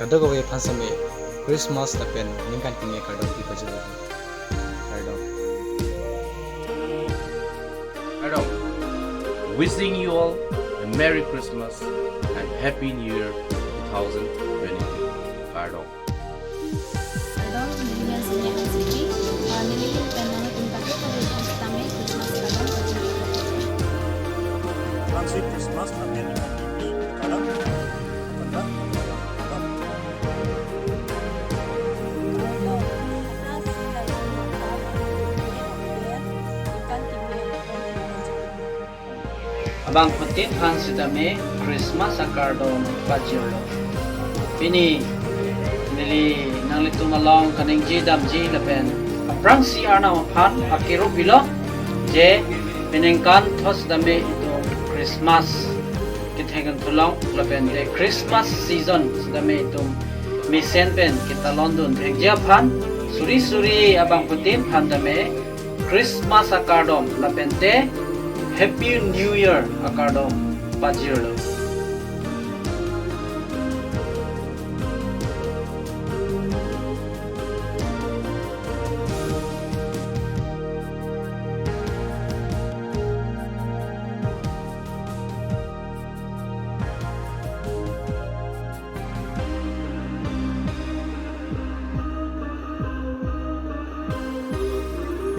Kadago we pansame Christmas la pen ningkan kinge kardom ki pajalo. Hello. Wishing you all a Merry Christmas and Happy New Year 2022. Pardon. Pardon, nililihan sa niya ang city. Nililihan ka na nagpunta ko sa kami Christmas kadang pagkakita. Langsung Christmas tapi ini kadang apa Abang putin hansidame Christmas akardom pajolo. Pini nili nangli tumalong kaning jidam ji lapen. Aprang si arna mapan akiro bilo je pinengkan thos dame itu Christmas kithengan tulong lapen de Christmas season dame itu misen pen kita London thengja pan suri abang putin handame Christmas akardom lapen de Happy New Year akardom pajolo.